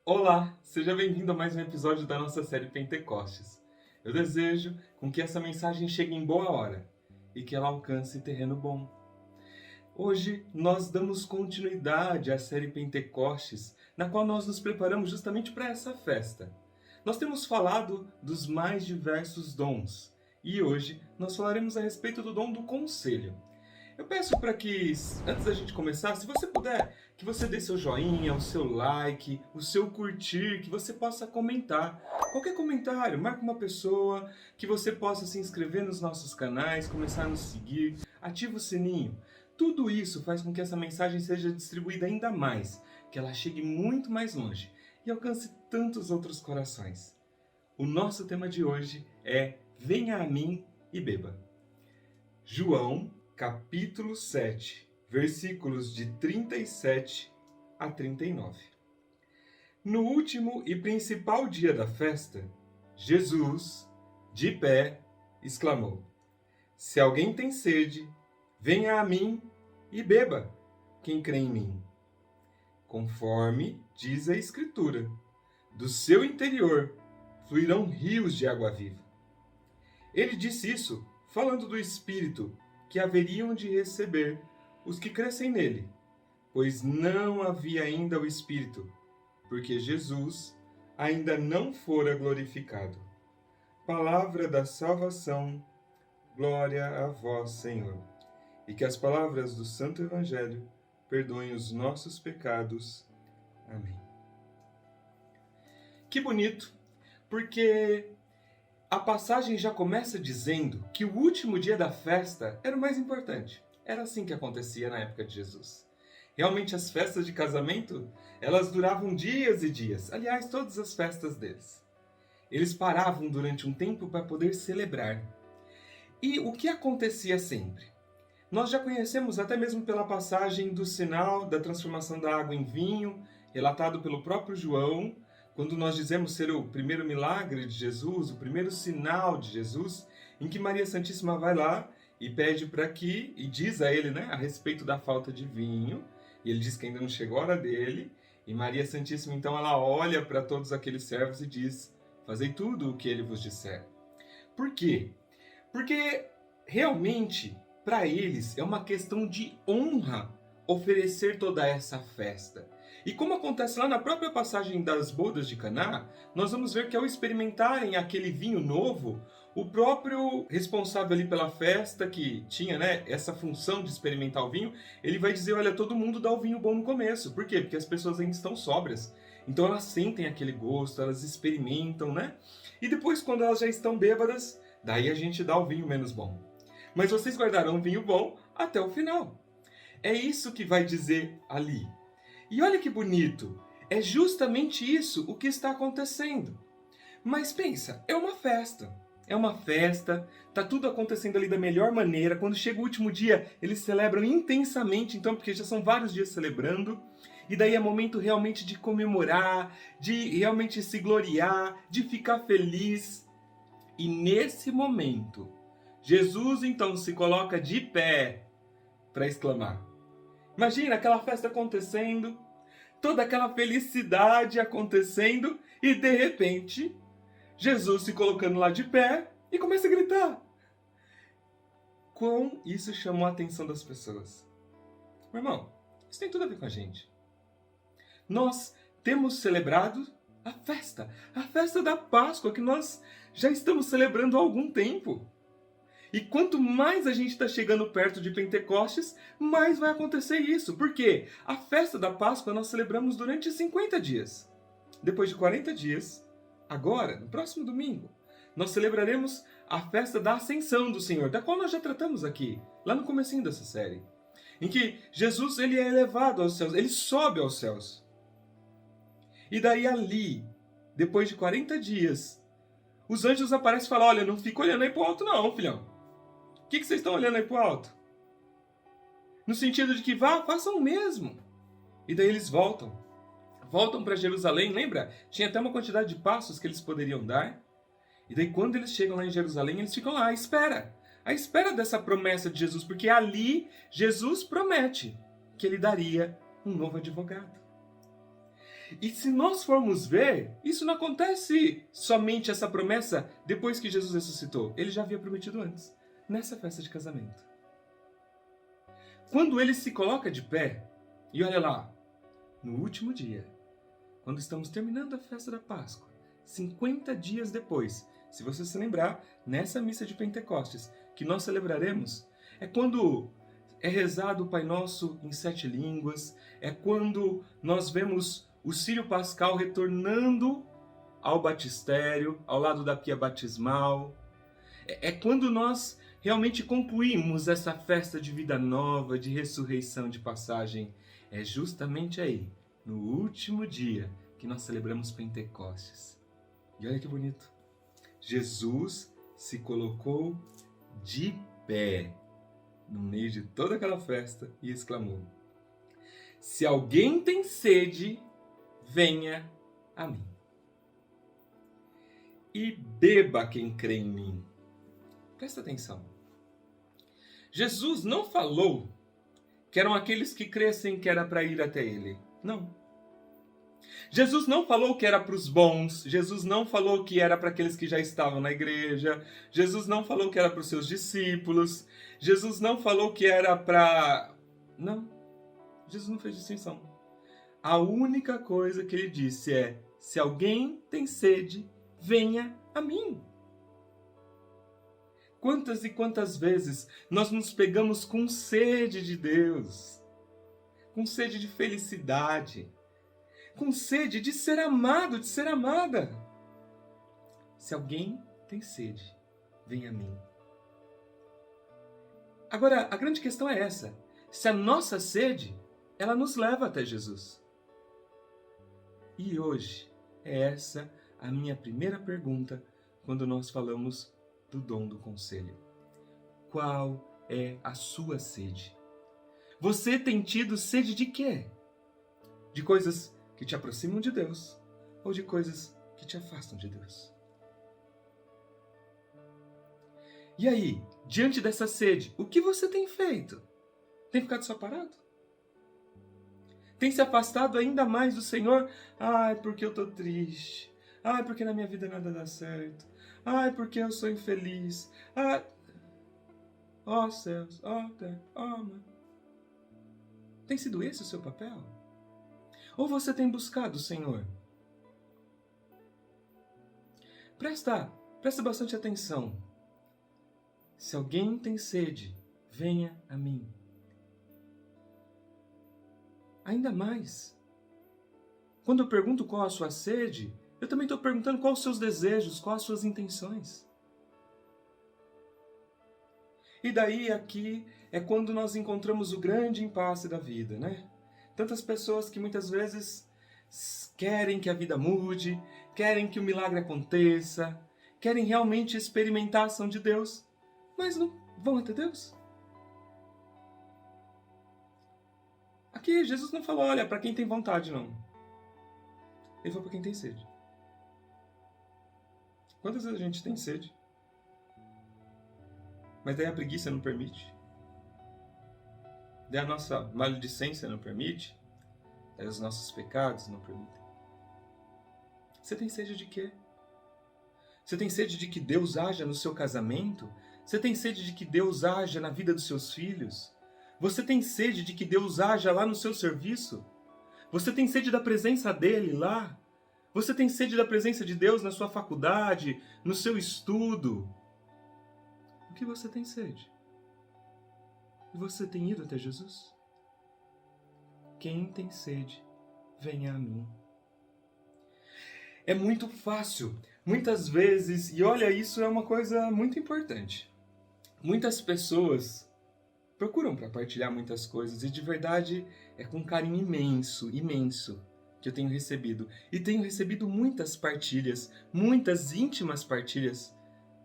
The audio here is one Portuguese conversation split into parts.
Olá, seja bem-vindo a mais um episódio da nossa série Pentecostes. Eu desejo com que essa mensagem chegue em boa hora e que ela alcance terreno bom. Hoje nós damos continuidade à série Pentecostes, na qual nós nos preparamos justamente para essa festa. Nós temos falado dos mais diversos dons e hoje nós falaremos a respeito do dom do conselho. Eu peço para que, antes da gente começar, se você puder, que você dê seu joinha, o seu like, o seu curtir, que você possa comentar. Qualquer comentário, marque uma pessoa, que você possa se inscrever nos nossos canais, começar a nos seguir, ativa o sininho. Tudo isso faz com que essa mensagem seja distribuída ainda mais, que ela chegue muito mais longe e alcance tantos outros corações. O nosso tema de hoje é Venha a mim e beba. João, capítulo 7, versículos de 37 a 39. No último e principal dia da festa, Jesus, de pé, exclamou: Se alguém tem sede, venha a mim e beba, quem crê em mim. Conforme diz a Escritura, do seu interior fluirão rios de água viva. Ele disse isso falando do Espírito que haveriam de receber os que crescem nele, pois não havia ainda o Espírito, porque Jesus ainda não fora glorificado. Palavra da salvação, glória a vós, Senhor. E que as palavras do Santo Evangelho perdoem os nossos pecados. Amém. Que bonito, porque a passagem já começa dizendo que o último dia da festa era o mais importante. Era assim que acontecia na época de Jesus. Realmente as festas de casamento, elas duravam dias e dias. Aliás, todas as festas deles. Eles paravam durante um tempo para poder celebrar. E o que acontecia sempre? Nós já conhecemos até mesmo pela passagem do sinal da transformação da água em vinho, relatado pelo próprio João, quando nós dizemos ser o primeiro milagre de Jesus, o primeiro sinal de Jesus, em que Maria Santíssima vai lá e pede para que, e diz a ele, né, a respeito da falta de vinho, e ele diz que ainda não chegou a hora dele, e Maria Santíssima então ela olha para todos aqueles servos e diz: Fazei tudo o que ele vos disser. Por quê? Porque realmente, para eles, é uma questão de honra oferecer toda essa festa. E como acontece lá na própria passagem das bodas de Caná, nós vamos ver que ao experimentarem aquele vinho novo, o próprio responsável ali pela festa, que tinha, né, essa função de experimentar o vinho, ele vai dizer: olha, todo mundo dá o vinho bom no começo. Por quê? Porque as pessoas ainda estão sóbrias. Então elas sentem aquele gosto, elas experimentam, né? E depois, quando elas já estão bêbadas, daí a gente dá o vinho menos bom. Mas vocês guardarão o vinho bom até o final. É isso que vai dizer ali. E olha que bonito, é justamente isso o que está acontecendo. Mas pensa, é uma festa. É uma festa, tá tudo acontecendo ali da melhor maneira. Quando chega o último dia, eles celebram intensamente, então, porque já são vários dias celebrando. E daí é momento realmente de comemorar, de realmente se gloriar, de ficar feliz. E nesse momento, Jesus então se coloca de pé para exclamar. Imagina aquela festa acontecendo, toda aquela felicidade acontecendo e de repente Jesus se colocando lá de pé e começa a gritar. Quão isso chamou a atenção das pessoas. Meu irmão, isso tem tudo a ver com a gente. Nós temos celebrado a festa da Páscoa, que nós já estamos celebrando há algum tempo. E quanto mais a gente está chegando perto de Pentecostes, mais vai acontecer isso. Por quê? A festa da Páscoa nós celebramos durante 50 dias. Depois de 40 dias, agora, no próximo domingo, nós celebraremos a festa da Ascensão do Senhor, da qual nós já tratamos aqui, lá no comecinho dessa série. Em que Jesus ele é elevado aos céus, ele sobe aos céus. E daí ali, depois de 40 dias, os anjos aparecem e falam: olha, não fica olhando aí pro alto não, filhão. O que vocês estão olhando aí pro alto? No sentido de que vá, façam o mesmo. E daí eles voltam. Voltam para Jerusalém, lembra? Tinha até uma quantidade de passos que eles poderiam dar. E daí quando eles chegam lá em Jerusalém, eles ficam lá à espera. À espera dessa promessa de Jesus, porque ali Jesus promete que ele daria um novo advogado. E se nós formos ver, isso não acontece somente essa promessa depois que Jesus ressuscitou. Ele já havia prometido antes, nessa festa de casamento. Quando ele se coloca de pé, e olha lá, no último dia, quando estamos terminando a festa da Páscoa, 50 dias depois, se você se lembrar, nessa missa de Pentecostes, que nós celebraremos, é quando é rezado o Pai Nosso em 7 línguas, é quando nós vemos o Círio Pascal retornando ao batistério, ao lado da pia batismal. É quando nós realmente concluímos essa festa de vida nova, de ressurreição, de passagem. É justamente aí, no último dia, que nós celebramos Pentecostes. E olha que bonito. Jesus se colocou de pé no meio de toda aquela festa e exclamou: se alguém tem sede, venha a mim. E beba quem crê em mim. Presta atenção. Jesus não falou que eram aqueles que crescem que era para ir até ele. Não. Jesus não falou que era para os bons. Jesus não falou que era para aqueles que já estavam na igreja. Jesus não falou que era para os seus discípulos. Jesus não falou que era para... Não. Jesus não fez distinção. A única coisa que ele disse é: se alguém tem sede, venha a mim. Quantas e quantas vezes nós nos pegamos com sede de Deus, com sede de felicidade, com sede de ser amado, de ser amada. Se alguém tem sede, venha a mim. Agora, a grande questão é essa: se a nossa sede, ela nos leva até Jesus. E hoje é essa a minha primeira pergunta quando nós falamos do dom do conselho. Qual é a sua sede? Você tem tido sede de quê? De coisas que te aproximam de Deus ou de coisas que te afastam de Deus? E aí, diante dessa sede, o que você tem feito? Tem ficado só parado? Tem se afastado ainda mais do Senhor? Ai, porque eu estou triste. Ai, porque na minha vida nada dá certo. Ai, porque eu sou infeliz. Ai, ó céus, ó terra, ó mar. Tem sido esse o seu papel? Ou você tem buscado o Senhor? Presta bastante atenção. Se alguém tem sede, venha a mim. Ainda mais, quando eu pergunto qual a sua sede, eu também estou perguntando quais os seus desejos, quais as suas intenções. E daí aqui é quando nós encontramos o grande impasse da vida, né? Tantas pessoas que muitas vezes querem que a vida mude, querem que o milagre aconteça, querem realmente experimentar a ação de Deus, mas não vão até Deus. Aqui Jesus não falou, olha, para quem tem vontade, não. Ele falou para quem tem sede. Quantas vezes a gente tem sede? Mas daí a preguiça não permite. Daí a nossa maledicência não permite. Daí os nossos pecados não permitem. Você tem sede de quê? Você tem sede de que Deus haja no seu casamento? Você tem sede de que Deus haja na vida dos seus filhos? Você tem sede de que Deus haja lá no seu serviço? Você tem sede da presença dEle lá? Você tem sede da presença de Deus na sua faculdade, no seu estudo? O que você tem sede? E você tem ido até Jesus? Quem tem sede, venha a mim. É muito fácil, muitas vezes, e olha, isso é uma coisa muito importante. Muitas pessoas procuram para partilhar muitas coisas e de verdade é com carinho imenso, imenso que eu tenho recebido. E tenho recebido muitas partilhas, muitas íntimas partilhas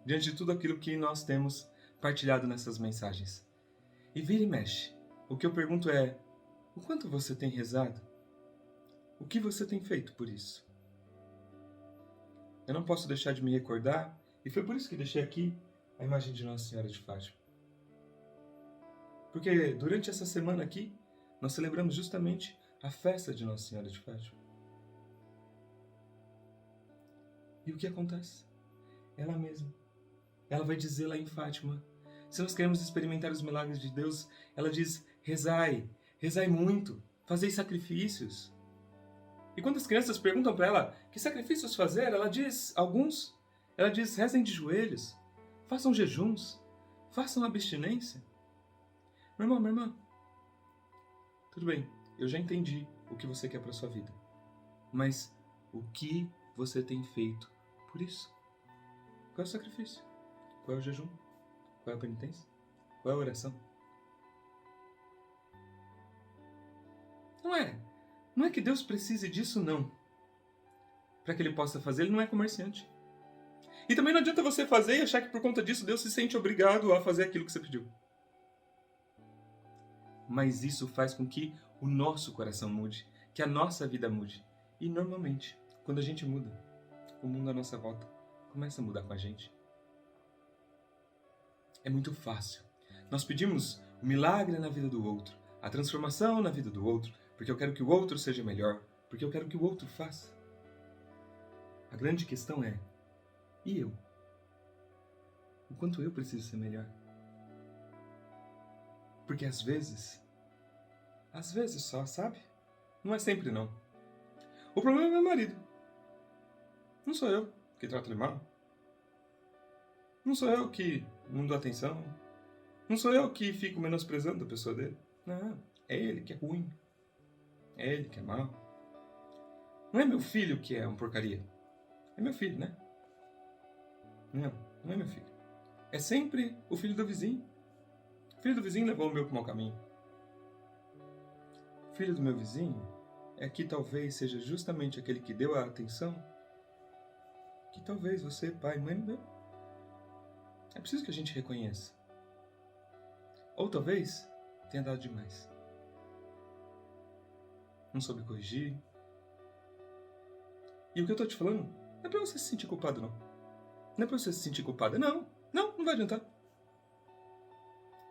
diante de tudo aquilo que nós temos partilhado nessas mensagens. E vira e mexe. O que eu pergunto é: o quanto você tem rezado? O que você tem feito por isso? Eu não posso deixar de me recordar, e foi por isso que deixei aqui a imagem de Nossa Senhora de Fátima. Porque durante essa semana aqui, nós celebramos justamente a festa de Nossa Senhora de Fátima. E o que acontece? Ela mesma. Ela vai dizer lá em Fátima, se nós queremos experimentar os milagres de Deus, ela diz, rezai, rezai muito, fazei sacrifícios. E quando as crianças perguntam para ela que sacrifícios fazer, ela diz, alguns, ela diz, rezem de joelhos, façam jejuns, façam abstinência. Meu irmão, minha irmã, tudo bem, eu já entendi o que você quer para sua vida. Mas o que você tem feito por isso? Qual é o sacrifício? Qual é o jejum? Qual é a penitência? Qual é a oração? Não é que Deus precise disso, não. Para que Ele possa fazer, Ele não é comerciante. E também não adianta você fazer e achar que por conta disso Deus se sente obrigado a fazer aquilo que você pediu. Mas isso faz com que o nosso coração mude, que a nossa vida mude. E normalmente, quando a gente muda, o mundo à nossa volta começa a mudar com a gente. É muito fácil. Nós pedimos o milagre na vida do outro, a transformação na vida do outro, porque eu quero que o outro seja melhor, porque eu quero que o outro faça. A grande questão é, e eu? O quanto eu preciso ser melhor? Porque às vezes só, sabe? Não é sempre não. O problema é meu marido. Não sou eu que trato ele mal. Não sou eu que não dou atenção. Não sou eu que fico menosprezando a pessoa dele. Não, é ele que é ruim. É ele que é mau. Não é meu filho que é uma porcaria. É meu filho, né? Não é meu filho. É sempre o filho do vizinho. O filho do vizinho levou o meu para o mau caminho. O filho do meu vizinho é que talvez seja justamente aquele que deu a atenção que talvez você, pai, mãe, não deu. É preciso que a gente reconheça. Ou talvez tenha dado demais. Não soube corrigir. E o que eu estou te falando não é para você se sentir culpado, não. Não é para você se sentir culpada. Não vai adiantar.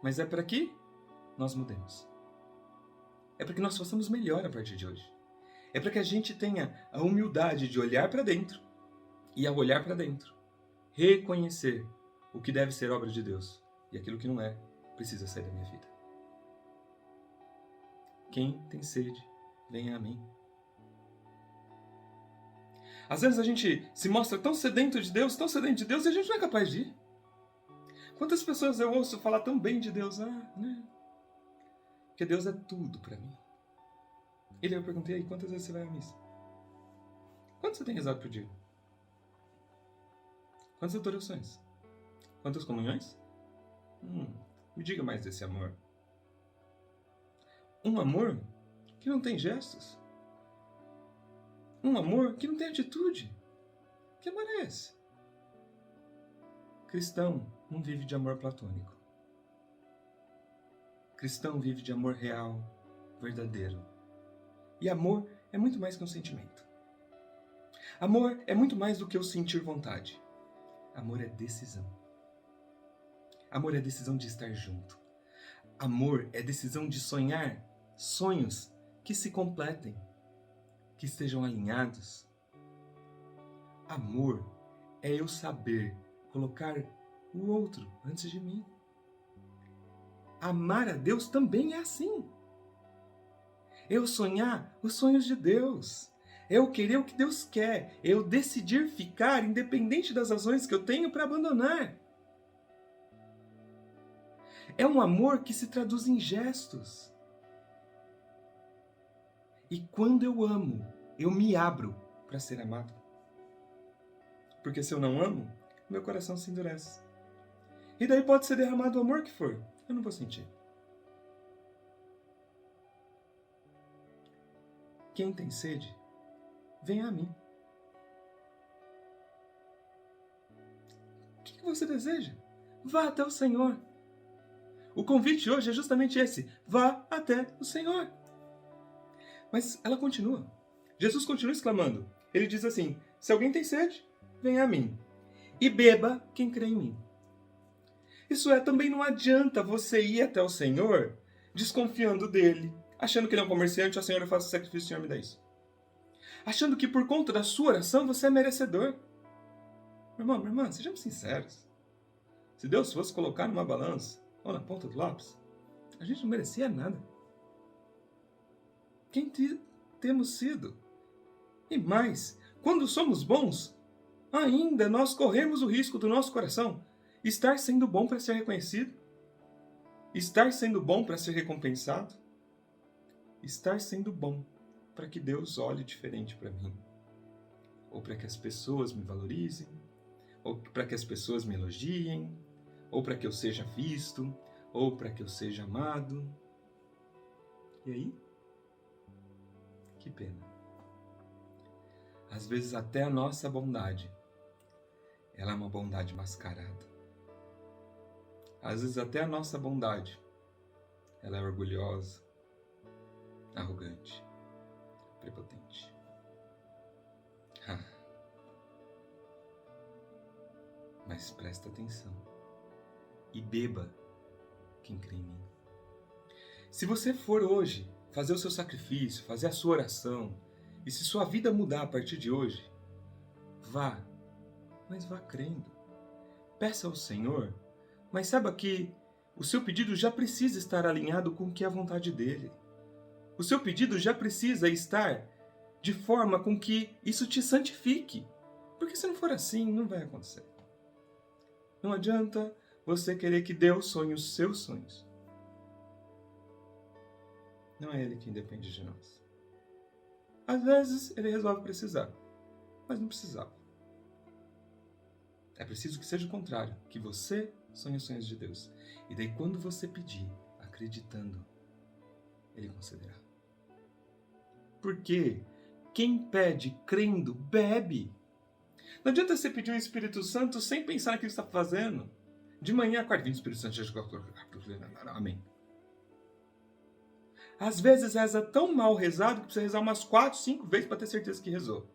Mas é para que nós mudemos. É para que nós façamos melhor a partir de hoje. É para que a gente tenha a humildade de olhar para dentro e, ao olhar para dentro, reconhecer o que deve ser obra de Deus e aquilo que não é, precisa sair da minha vida. Quem tem sede, venha a mim. Às vezes a gente se mostra tão sedento de Deus, e a gente não é capaz de ir. Quantas pessoas eu ouço falar tão bem de Deus? Porque Deus é tudo para mim. E daí eu perguntei, quantas vezes você vai à missa? Quanto você tem rezado por dia? Quantas adorações? Quantas comunhões? Me diga mais desse amor. Um amor que não tem gestos. Um amor que não tem atitude. Que amor é esse? Cristão não vive de amor platônico. Cristão vive de amor real, verdadeiro. E amor é muito mais que um sentimento. Amor é muito mais do que eu sentir vontade. Amor é decisão. Amor é decisão de estar junto. Amor é decisão de sonhar sonhos que se completem, que estejam alinhados. Amor é eu saber colocar o outro antes de mim. Amar a Deus também é assim. Eu sonhar os sonhos de Deus. Eu querer o que Deus quer. Eu decidir ficar independente das razões que eu tenho para abandonar. É um amor que se traduz em gestos. E quando eu amo, eu me abro para ser amado. Porque se eu não amo, meu coração se endurece. E daí pode ser derramado o amor que for. Eu não vou sentir. Quem tem sede, venha a mim. O que você deseja? Vá até o Senhor. O convite hoje é justamente esse. Vá até o Senhor. Mas ela continua. Jesus continua exclamando. Ele diz assim, se alguém tem sede, venha a mim. E beba quem crê em mim. Isso é, também não adianta você ir até o Senhor desconfiando dele, achando que ele é um comerciante, Senhor, eu faço sacrifício, o Senhor me dá isso. Achando que por conta da sua oração você é merecedor. Meu irmão, minha irmã, sejamos sinceros. Se Deus fosse colocar numa balança ou na ponta do lápis, a gente não merecia nada. Quem temos sido? E mais, quando somos bons, ainda nós corremos o risco do nosso coração estar sendo bom para ser reconhecido, estar sendo bom para ser recompensado, estar sendo bom para que Deus olhe diferente para mim, ou para que as pessoas me valorizem, ou para que as pessoas me elogiem, ou para que eu seja visto, ou para que eu seja amado. E aí? Que pena. Às vezes até a nossa bondade, ela é uma bondade mascarada. Às vezes até a nossa bondade, ela é orgulhosa, arrogante, prepotente. Mas presta atenção e beba quem crê em mim. Se você for hoje fazer o seu sacrifício, fazer a sua oração, e se sua vida mudar a partir de hoje, vá, mas vá crendo. Peça ao Senhor, mas saiba que o seu pedido já precisa estar alinhado com o que é a vontade dEle. O seu pedido já precisa estar de forma com que isso te santifique. Porque se não for assim, não vai acontecer. Não adianta você querer que Deus sonhe os seus sonhos. Não é Ele quem depende de nós. Às vezes, Ele resolve precisar, mas não precisava. É preciso que seja o contrário, que você sonhe os sonhos de Deus. E daí, quando você pedir, acreditando, Ele concederá. Porque quem pede crendo, bebe. Não adianta você pedir o Espírito Santo sem pensar naquilo que você está fazendo. De manhã, acorda, vem o Espírito Santo. Amém. Às vezes reza tão mal rezado que precisa rezar umas 4, 5 vezes para ter certeza que rezou.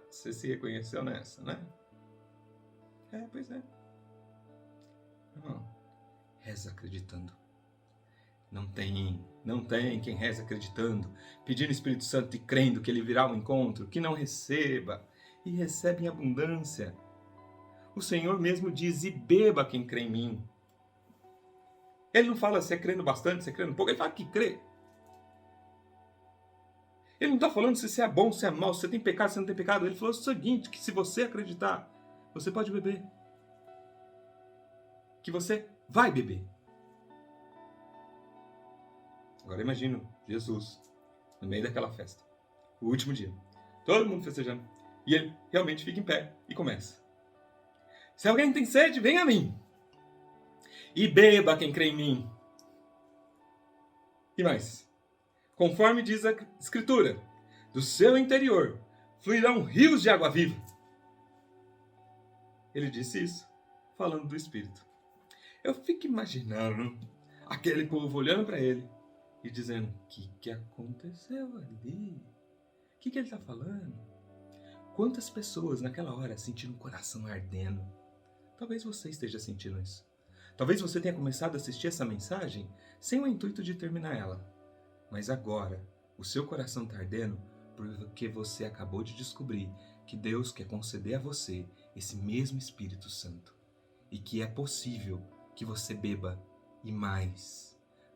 Você se reconheceu nessa, né? Pois é. Não, reza acreditando. Não tem quem reza acreditando, pedindo o Espírito Santo e crendo que ele virá ao encontro, que não receba, e recebe em abundância. O Senhor mesmo diz, e beba quem crê em mim. Ele não fala se é crendo bastante, se é crendo pouco, ele fala que crê. Ele não está falando se você é bom, se é mal, se você tem pecado, se não tem pecado. Ele falou o seguinte, que se você acreditar, você pode beber. Que você vai beber. Agora imagino Jesus no meio daquela festa, o último dia, todo mundo festejando, e ele realmente fica em pé e começa. Se alguém tem sede, vem a mim, e beba quem crê em mim. E mais, conforme diz a Escritura, do seu interior fluirão rios de água viva. Ele disse isso, falando do Espírito. Eu fico imaginando aquele povo olhando para ele, e dizendo, o que aconteceu ali? O que ele está falando? Quantas pessoas naquela hora sentiram o coração ardendo? Talvez você esteja sentindo isso. Talvez você tenha começado a assistir essa mensagem sem o intuito de terminar ela. Mas agora, o seu coração está ardendo porque você acabou de descobrir que Deus quer conceder a você esse mesmo Espírito Santo. E que é possível que você beba e mais.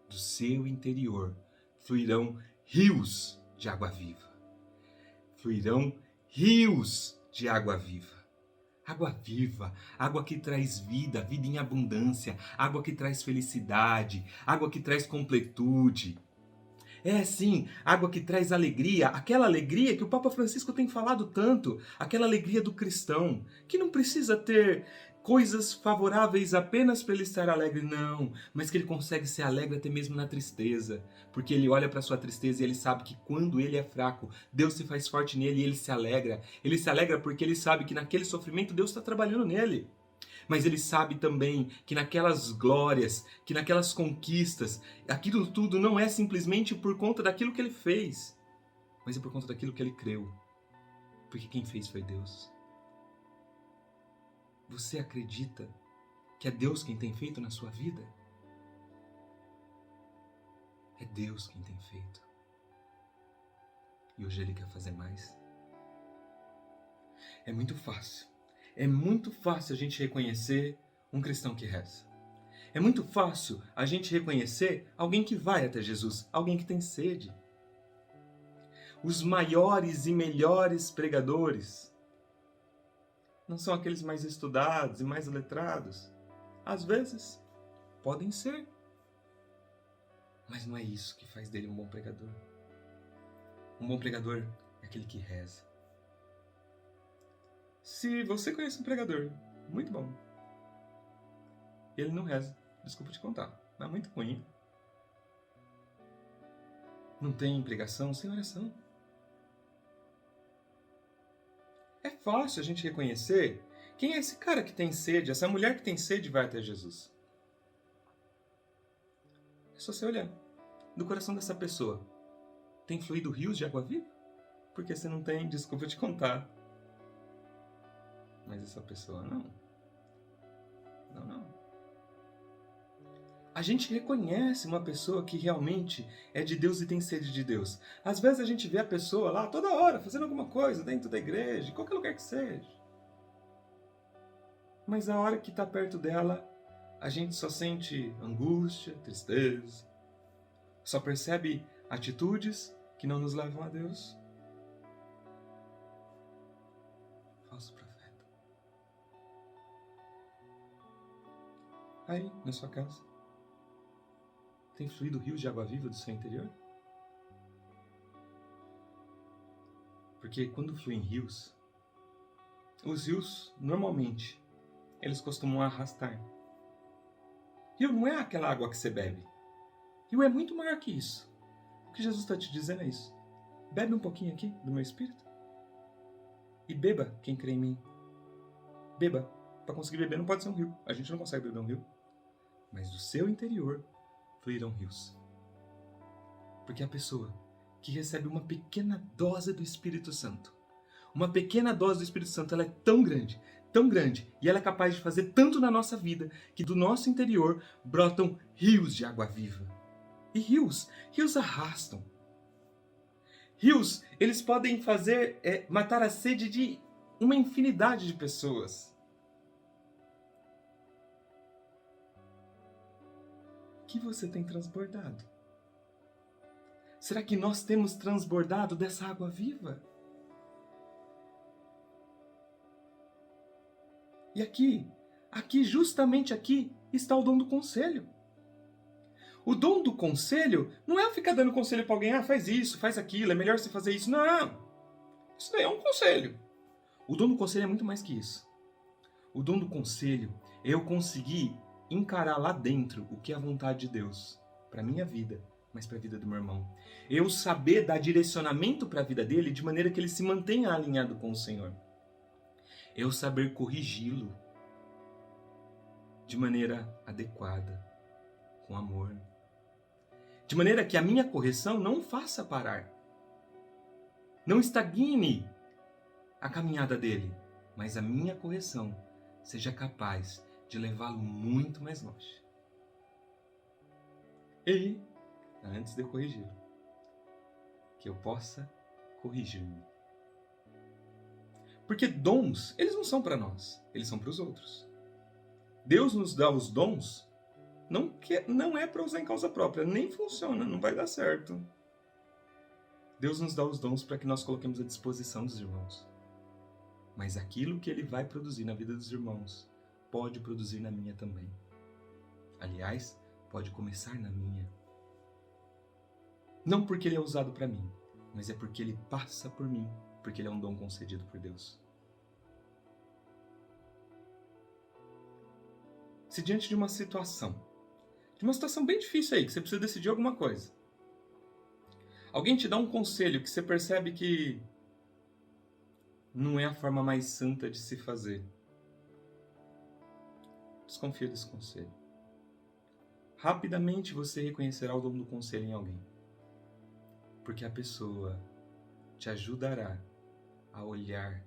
Do seu interior fluirão rios de água viva. Fluirão rios de água viva. Água viva, água que traz vida, vida em abundância, água que traz felicidade, água que traz completude. É sim, água que traz alegria, aquela alegria que o Papa Francisco tem falado tanto, aquela alegria do cristão, que não precisa ter coisas favoráveis apenas para ele estar alegre, não, mas que ele consegue ser alegre até mesmo na tristeza, porque ele olha para sua tristeza e ele sabe que quando ele é fraco, Deus se faz forte nele e ele se alegra. Ele se alegra porque ele sabe que naquele sofrimento Deus está trabalhando nele. Mas ele sabe também que naquelas glórias, que naquelas conquistas, aquilo tudo não é simplesmente por conta daquilo que ele fez, mas é por conta daquilo que ele creu, porque quem fez foi Deus. Você acredita que é Deus quem tem feito na sua vida? É Deus quem tem feito. E hoje Ele quer fazer mais. É muito fácil. É muito fácil a gente reconhecer um cristão que reza. É muito fácil a gente reconhecer alguém que vai até Jesus, alguém que tem sede. Os maiores e melhores pregadores não são aqueles mais estudados e mais letrados. Às vezes, podem ser. Mas não é isso que faz dele um bom pregador. Um bom pregador é aquele que reza. Se você conhece um pregador muito bom, e ele não reza, desculpa te contar, mas é muito ruim. Não tem pregação sem oração. É fácil a gente reconhecer quem é esse cara que tem sede, essa mulher que tem sede e vai até Jesus. É só você olhar. Do coração dessa pessoa tem fluído rios de água viva? Porque se não tem, desculpa te contar. Mas essa pessoa não. Não. A gente reconhece uma pessoa que realmente é de Deus e tem sede de Deus. Às vezes a gente vê a pessoa lá toda hora fazendo alguma coisa dentro da igreja, qualquer lugar que seja. Mas a hora que está perto dela, a gente só sente angústia, tristeza. Só percebe atitudes que não nos levam a Deus. Falso profeta. Aí, na sua casa, tem fluído rios de água viva do seu interior? Porque quando fluem rios, os rios, normalmente, eles costumam arrastar. Rio não é aquela água que você bebe. Rio é muito maior que isso. O que Jesus está te dizendo é isso. Bebe um pouquinho aqui do meu espírito e beba quem crê em mim. Beba. Para conseguir beber não pode ser um rio. A gente não consegue beber um rio. Mas do seu interior fluirão rios. Porque a pessoa que recebe uma pequena dose do Espírito Santo, uma pequena dose do Espírito Santo, ela é tão grande, e ela é capaz de fazer tanto na nossa vida, que do nosso interior brotam rios de água viva. E rios arrastam. Rios, eles podem matar a sede de uma infinidade de pessoas. O que você tem transbordado? Será que nós temos transbordado dessa água viva? E justamente aqui, está o dom do conselho. O dom do conselho não é ficar dando conselho para alguém, faz isso, faz aquilo, é melhor você fazer isso. Não! Isso daí é um conselho. O dom do conselho é muito mais que isso. O dom do conselho é eu conseguir encarar lá dentro o que é a vontade de Deus para minha vida, mas para a vida do meu irmão. Eu saber dar direcionamento para a vida dele de maneira que ele se mantenha alinhado com o Senhor. Eu saber corrigi-lo de maneira adequada, com amor. De maneira que a minha correção não o faça parar. Não estagne a caminhada dele, mas a minha correção seja capaz de levá-lo muito mais longe. E, antes de eu corrigi-lo, que eu possa corrigir-me. Porque dons, eles não são para nós, eles são para os outros. Deus nos dá os dons, não é para usar em causa própria, nem funciona, não vai dar certo. Deus nos dá os dons para que nós coloquemos à disposição dos irmãos. Mas aquilo que Ele vai produzir na vida dos irmãos, pode produzir na minha também. Aliás, pode começar na minha. Não porque Ele é usado para mim, mas é porque Ele passa por mim, porque Ele é um dom concedido por Deus. Se diante de uma situação bem difícil aí, que você precisa decidir alguma coisa, alguém te dá um conselho que você percebe que não é a forma mais santa de se fazer, desconfia desse conselho. Rapidamente você reconhecerá o dom do conselho em alguém, porque a pessoa te ajudará a olhar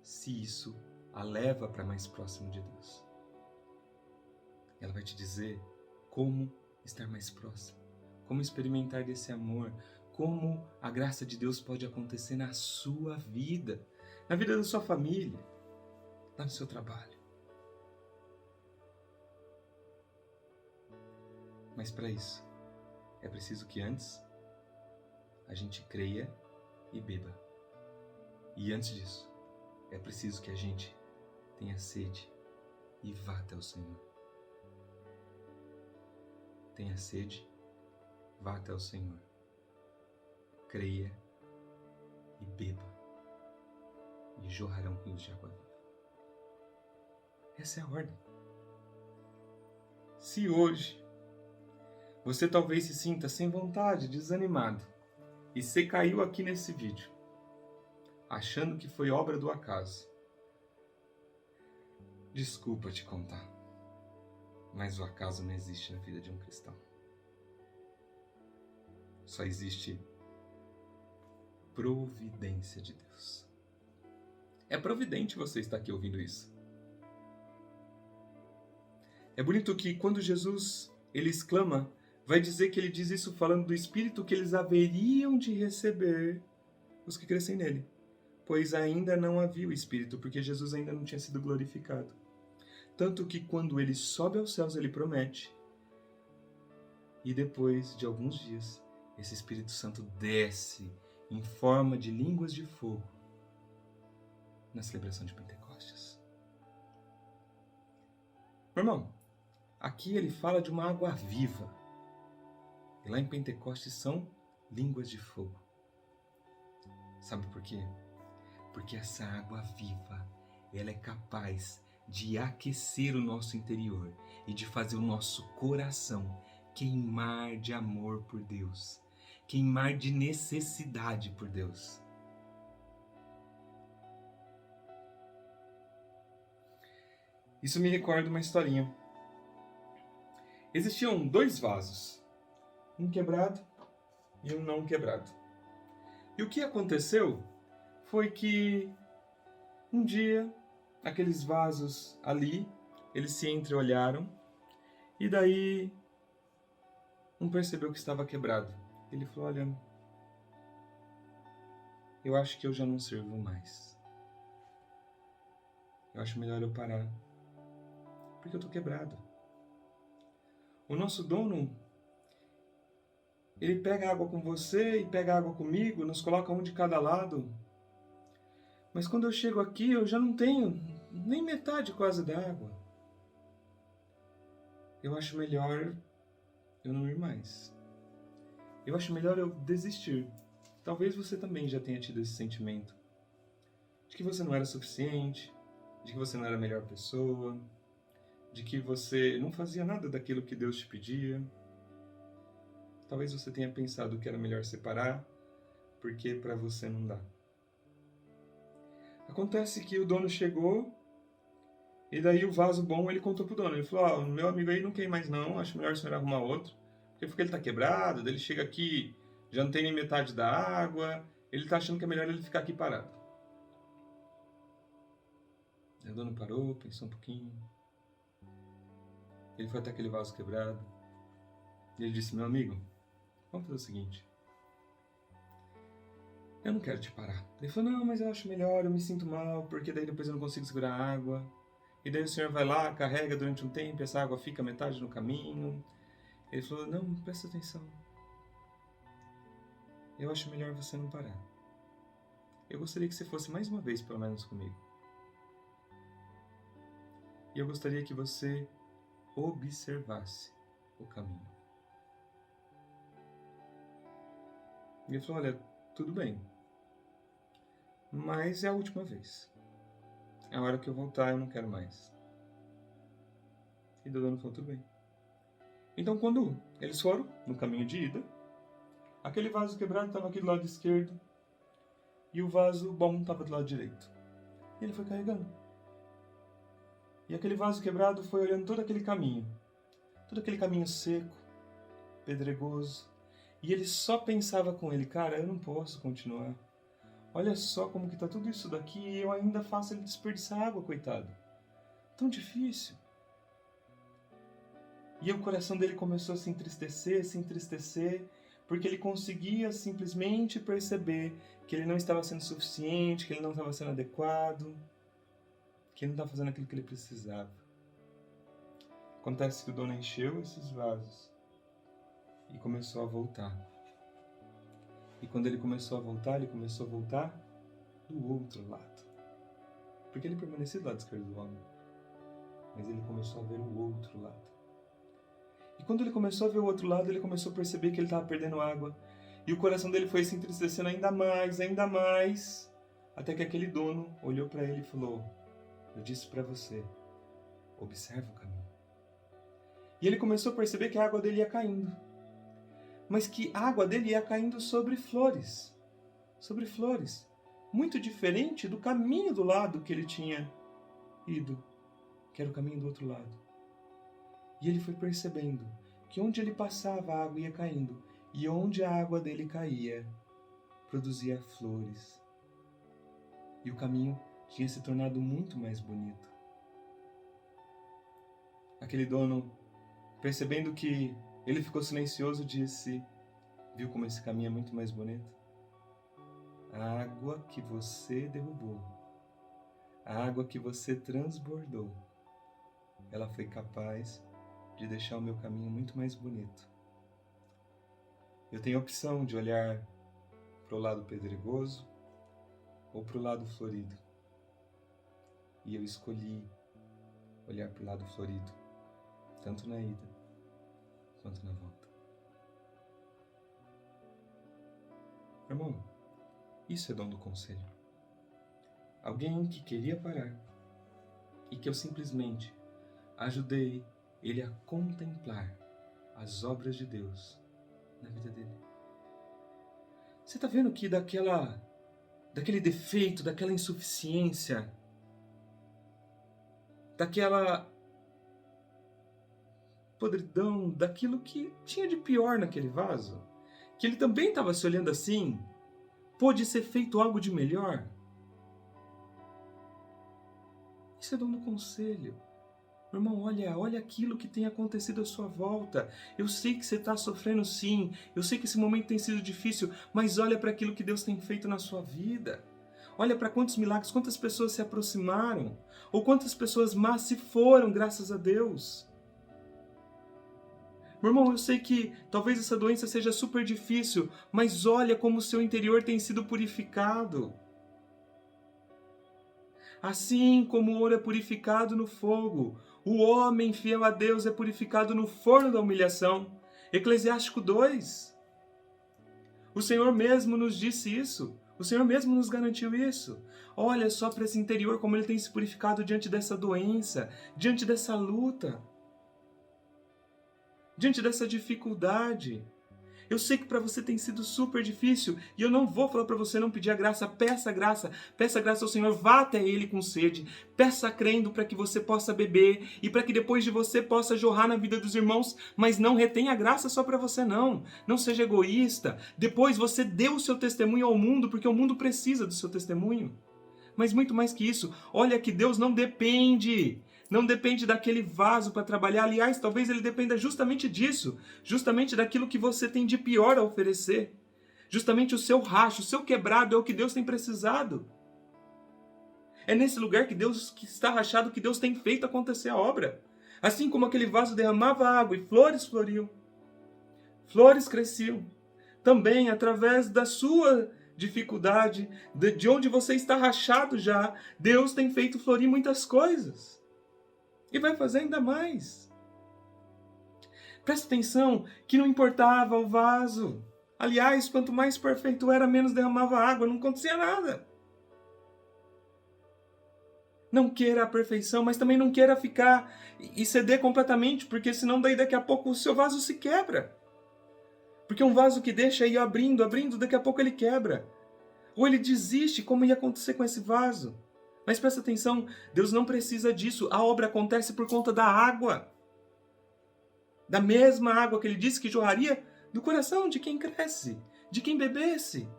se isso a leva para mais próximo de Deus. Ela vai te dizer como estar mais próximo, como experimentar desse amor, como a graça de Deus pode acontecer na sua vida, na vida da sua família. lá no seu trabalho. Mas para isso, é preciso que antes a gente creia e beba. E antes disso, é preciso que a gente tenha sede e vá até o Senhor. Tenha sede, vá até o Senhor. Creia e beba. E jorrarão rios de água viva. Essa é a ordem. Se hoje você talvez se sinta sem vontade, desanimado, e você caiu aqui nesse vídeo, achando que foi obra do acaso, desculpa te contar, mas o acaso não existe na vida de um cristão. Só existe providência de Deus. É providente você estar aqui ouvindo isso. É bonito que quando Jesus ele exclama, vai dizer que ele diz isso falando do Espírito que eles haveriam de receber os que crescem nele. Pois ainda não havia o Espírito, porque Jesus ainda não tinha sido glorificado. Tanto que quando ele sobe aos céus, ele promete. E depois de alguns dias, esse Espírito Santo desce em forma de línguas de fogo na celebração de Pentecostes. Meu irmão, aqui ele fala de uma água viva. E lá em Pentecostes são línguas de fogo. Sabe por quê? Porque essa água viva, ela é capaz de aquecer o nosso interior e de fazer o nosso coração queimar de amor por Deus, queimar de necessidade por Deus. Isso me recorda uma historinha. Existiam 2 vasos, um quebrado e um não quebrado. E o que aconteceu foi que um dia aqueles vasos ali, eles se entreolharam e daí um percebeu que estava quebrado. Ele falou, olha, eu acho que eu já não sirvo mais. Eu acho melhor eu parar, porque eu estou quebrado. O nosso dono, ele pega água com você e pega água comigo, nos coloca um de cada lado. Mas quando eu chego aqui, eu já não tenho nem metade quase da água. Eu acho melhor eu não ir mais. Eu acho melhor eu desistir. Talvez você também já tenha tido esse sentimento de que você não era suficiente, de que você não era a melhor pessoa, de que você não fazia nada daquilo que Deus te pedia. Talvez você tenha pensado que era melhor separar, porque para você não dá. Acontece que o dono chegou e daí o vaso bom ele contou pro dono. Ele falou, meu amigo aí não quer mais não, acho melhor o senhor arrumar outro. Porque ele tá quebrado, daí ele chega aqui, já não tem nem metade da água, ele tá achando que é melhor ele ficar aqui parado. Aí o dono parou, pensou um pouquinho. Ele foi até aquele vaso quebrado. E ele disse, meu amigo, vamos fazer o seguinte. Eu não quero te parar. Ele falou, não, mas eu acho melhor, eu me sinto mal, porque daí depois eu não consigo segurar a água. E daí o senhor vai lá, carrega durante um tempo, essa água fica metade no caminho. Ele falou, não, presta atenção. Eu acho melhor você não parar. Eu gostaria que você fosse mais uma vez, pelo menos, comigo. E eu gostaria que você observasse o caminho. E ele falou, olha, tudo bem. Mas é a última vez. É a hora que eu voltar, eu não quero mais. E o dono falou, tudo bem. Então, quando eles foram no caminho de ida, aquele vaso quebrado estava aqui do lado esquerdo e o vaso bom estava do lado direito. E ele foi carregando. E aquele vaso quebrado foi olhando todo aquele caminho seco, pedregoso. E ele só pensava com ele, cara, eu não posso continuar. Olha só como que tá tudo isso daqui e eu ainda faço ele desperdiçar água, coitado. Tão difícil. E o coração dele começou a se entristecer, porque ele conseguia simplesmente perceber que ele não estava sendo suficiente, que ele não estava sendo adequado. que ele não estava fazendo aquilo que ele precisava. Acontece que o dono encheu esses vasos e começou a voltar. E quando ele começou a voltar do outro lado. Porque ele permanecia do lado esquerdo do homem. Mas ele começou a ver o outro lado. E quando ele começou a ver o outro lado, ele começou a perceber que ele estava perdendo água. E o coração dele foi se entristecendo ainda mais, até que aquele dono olhou para ele e falou: eu disse para você, observa o caminho. E ele começou a perceber que a água dele ia caindo. Mas que a água dele ia caindo sobre flores. Sobre flores. Muito diferente do caminho do lado que ele tinha ido, que era o caminho do outro lado. E ele foi percebendo que onde ele passava a água ia caindo, e onde a água dele caía, produzia flores. E o caminho tinha se tornado muito mais bonito. Aquele dono, percebendo que ele ficou silencioso, disse: viu como esse caminho é muito mais bonito? A água que você derrubou, a água que você transbordou, ela foi capaz de deixar o meu caminho muito mais bonito. Eu tenho a opção de olhar para o lado pedregoso ou para o lado florido. E eu escolhi olhar para o lado florido, tanto na ida quanto na volta. Irmão, isso é dom do conselho. Alguém que queria parar e que eu simplesmente ajudei ele a contemplar as obras de Deus na vida dele. Você está vendo que daquele defeito, daquela insuficiência, daquela podridão, daquilo que tinha de pior naquele vaso, que ele também estava se olhando assim, pôde ser feito algo de melhor? Isso é dom do conselho. Meu irmão, olha aquilo que tem acontecido à sua volta. Eu sei que você está sofrendo sim, eu sei que esse momento tem sido difícil, mas olha para aquilo que Deus tem feito na sua vida. Olha para quantos milagres, quantas pessoas se aproximaram, ou quantas pessoas más se foram, graças a Deus. Meu irmão, eu sei que talvez essa doença seja super difícil, mas olha como o seu interior tem sido purificado. Assim como o ouro é purificado no fogo, o homem fiel a Deus é purificado no forno da humilhação. Eclesiástico 2. O Senhor mesmo nos disse isso. O Senhor mesmo nos garantiu isso. Olha só para esse interior como ele tem se purificado diante dessa doença, diante dessa luta, diante dessa dificuldade. Eu sei que para você tem sido super difícil e eu não vou falar para você não pedir a graça. Peça graça ao Senhor, vá até Ele com sede, peça crendo para que você possa beber e para que depois de você possa jorrar na vida dos irmãos, mas não retenha a graça só para você não seja egoísta. Depois você dê o seu testemunho ao mundo, porque o mundo precisa do seu testemunho. Mas muito mais que isso, olha que Deus não depende daquele vaso para trabalhar. Aliás, talvez ele dependa justamente disso, justamente daquilo que você tem de pior a oferecer. Justamente o seu racho, o seu quebrado é o que Deus tem precisado. É nesse lugar que está rachado que Deus tem feito acontecer a obra. Assim como aquele vaso derramava água e flores floriam, flores cresciam. Também através da sua dificuldade, de onde você está rachado já, Deus tem feito florir muitas coisas. E vai fazer ainda mais. Presta atenção que não importava o vaso. Aliás, quanto mais perfeito era, menos derramava água, não acontecia nada. Não queira a perfeição, mas também não queira ficar e ceder completamente, porque senão daí daqui a pouco o seu vaso se quebra. Porque um vaso que deixa ir abrindo, daqui a pouco ele quebra. Ou ele desiste, como ia acontecer com esse vaso. Mas presta atenção, Deus não precisa disso. A obra acontece por conta da água. Da mesma água que ele disse que jorraria do coração de quem cresce, de quem bebesse.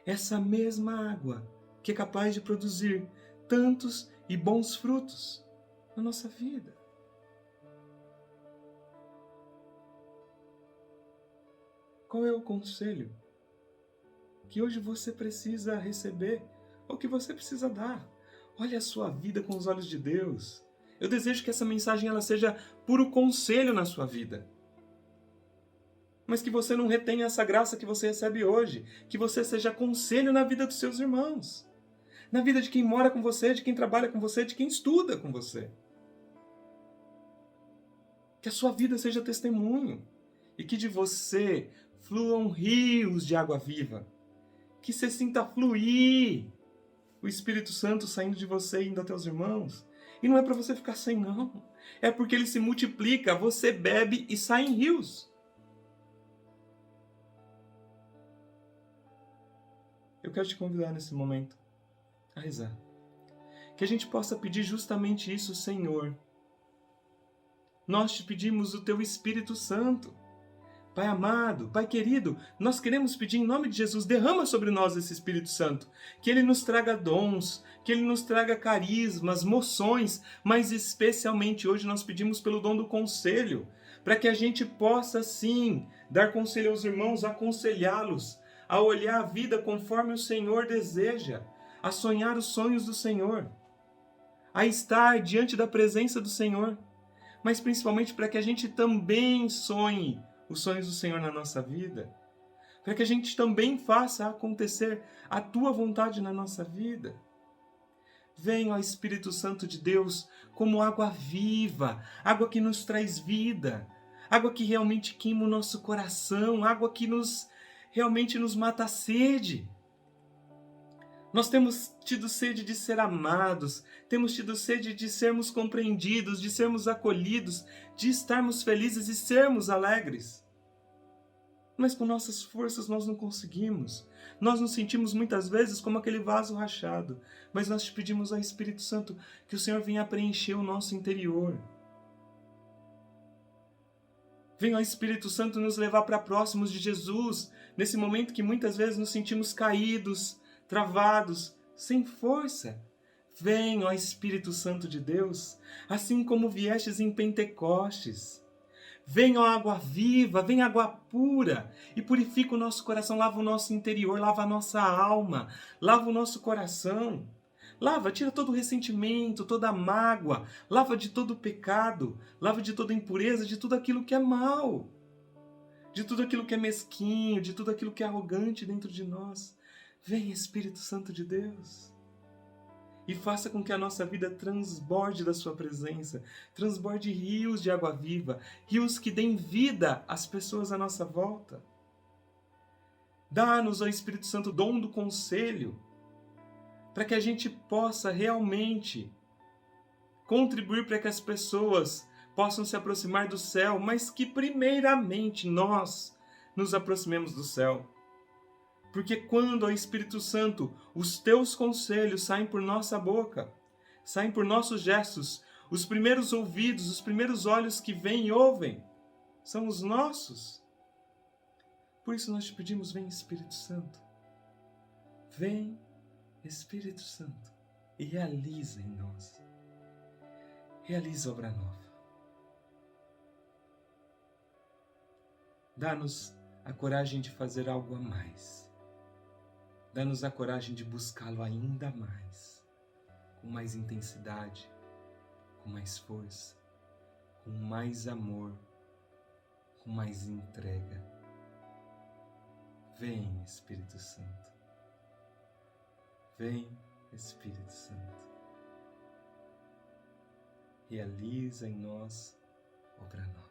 Essa mesma água que é capaz de produzir tantos e bons frutos na nossa vida. Qual é o conselho que hoje você precisa receber o que você precisa dar. Olhe a sua vida com os olhos de Deus. Eu desejo que essa mensagem ela seja puro conselho na sua vida. Mas que você não retenha essa graça que você recebe hoje. Que você seja conselho na vida dos seus irmãos. Na vida de quem mora com você, de quem trabalha com você, de quem estuda com você. Que a sua vida seja testemunho. E que de você fluam rios de água viva. Que você sinta fluir o Espírito Santo saindo de você e indo até os irmãos. E não é para você ficar sem, não. É porque ele se multiplica, você bebe e sai em rios. Eu quero te convidar nesse momento a rezar. Que a gente possa pedir justamente isso, Senhor. Nós te pedimos o teu Espírito Santo. Pai amado, Pai querido, nós queremos pedir em nome de Jesus, derrama sobre nós esse Espírito Santo, que Ele nos traga dons, que Ele nos traga carismas, moções, mas especialmente hoje nós pedimos pelo dom do conselho, para que a gente possa sim dar conselho aos irmãos, aconselhá-los, a olhar a vida conforme o Senhor deseja, a sonhar os sonhos do Senhor, a estar diante da presença do Senhor, mas principalmente para que a gente também sonhe os sonhos do Senhor na nossa vida, para que a gente também faça acontecer a Tua vontade na nossa vida. Vem, ó Espírito Santo de Deus, como água viva, água que nos traz vida, água que realmente queima o nosso coração, água que realmente nos mata a sede. Nós temos tido sede de ser amados, temos tido sede de sermos compreendidos, de sermos acolhidos, de estarmos felizes e sermos alegres. Mas com nossas forças nós não conseguimos. Nós nos sentimos muitas vezes como aquele vaso rachado. Mas nós te pedimos ao Espírito Santo que o Senhor venha preencher o nosso interior. Venha ao Espírito Santo nos levar para próximos de Jesus, nesse momento que muitas vezes nos sentimos caídos, travados, sem força. Vem, ó Espírito Santo de Deus, assim como viestes em Pentecostes. Vem, ó água viva, vem água pura e purifica o nosso coração, lava o nosso interior, lava a nossa alma, lava o nosso coração. Lava, tira todo o ressentimento, toda a mágoa, lava de todo o pecado, lava de toda a impureza, de tudo aquilo que é mal, de tudo aquilo que é mesquinho, de tudo aquilo que é arrogante dentro de nós. Vem, Espírito Santo de Deus, e faça com que a nossa vida transborde da sua presença, transborde rios de água viva, rios que deem vida às pessoas à nossa volta. Dá-nos, ó Espírito Santo, o dom do conselho, para que a gente possa realmente contribuir para que as pessoas possam se aproximar do céu, mas que primeiramente nós nos aproximemos do céu. Porque quando, ó Espírito Santo, os teus conselhos saem por nossa boca, saem por nossos gestos, os primeiros ouvidos, os primeiros olhos que veem e ouvem, são os nossos. Por isso nós te pedimos, vem Espírito Santo. Vem Espírito Santo e realiza em nós. Realiza obra nova. Dá-nos a coragem de fazer algo a mais. Dá-nos a coragem de buscá-lo ainda mais, com mais intensidade, com mais força, com mais amor, com mais entrega. Vem, Espírito Santo. Vem, Espírito Santo. Realiza em nós obra nova.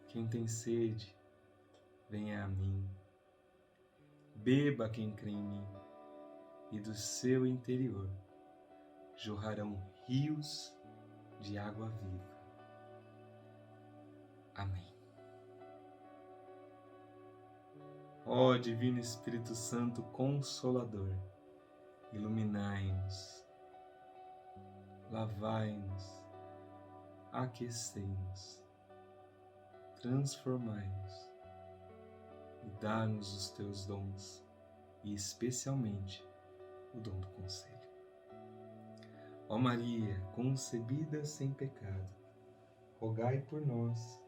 Quem tem sede, venha a mim. Beba quem crê em mim, e do seu interior jorrarão rios de água viva. Amém. Ó Divino Espírito Santo Consolador, iluminai-nos, lavai-nos, aquecei-nos, transformai-nos e dá-nos os teus dons, e especialmente o dom do conselho. Ó Maria, concebida sem pecado, rogai por nós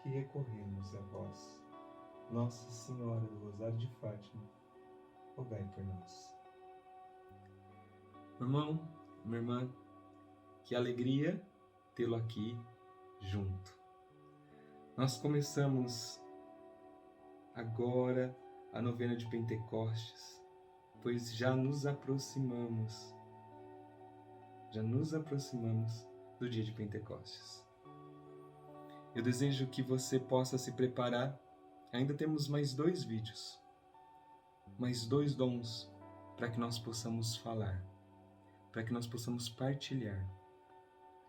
que recorremos a vós. Nossa Senhora do Rosário de Fátima, rogai por nós. Meu irmão, minha irmã, que alegria tê-lo aqui junto. Nós começamos agora a novena de Pentecostes, pois já nos aproximamos do dia de Pentecostes. Eu desejo que você possa se preparar. Ainda temos mais 2 vídeos, mais 2 dons para que nós possamos falar, para que nós possamos partilhar,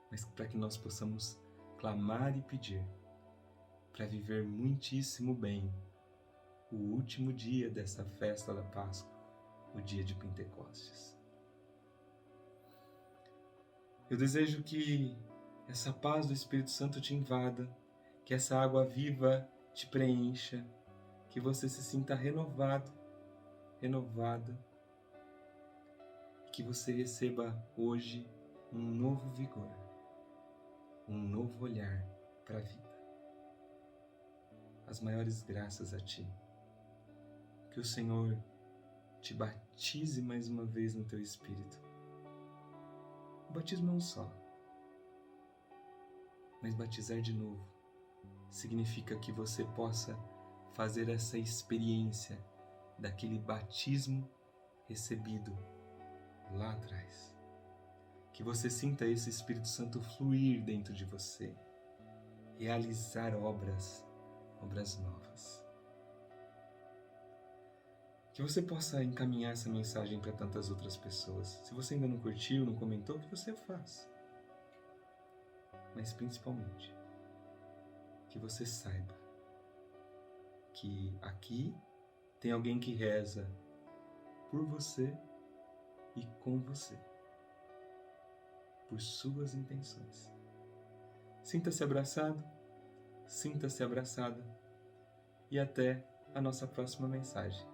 mas para que nós possamos clamar e pedir, para viver muitíssimo bem o último dia dessa festa da Páscoa, o dia de Pentecostes. Eu desejo que essa paz do Espírito Santo te invada, que essa água viva te preencha, que você se sinta renovado, renovada, que você receba hoje um novo vigor, um novo olhar para a vida. As maiores graças a ti. Que o Senhor te batize mais uma vez no teu Espírito. O batismo é um só, mas batizar de novo significa que você possa fazer essa experiência daquele batismo recebido lá atrás. Que você sinta esse Espírito Santo fluir dentro de você, realizar obras novas. Que você possa encaminhar essa mensagem para tantas outras pessoas. Se você ainda não curtiu, não comentou, que você faça. Mas principalmente, que você saiba que aqui tem alguém que reza por você e com você, por suas intenções. Sinta-se abraçado, sinta-se abraçada e até a nossa próxima mensagem.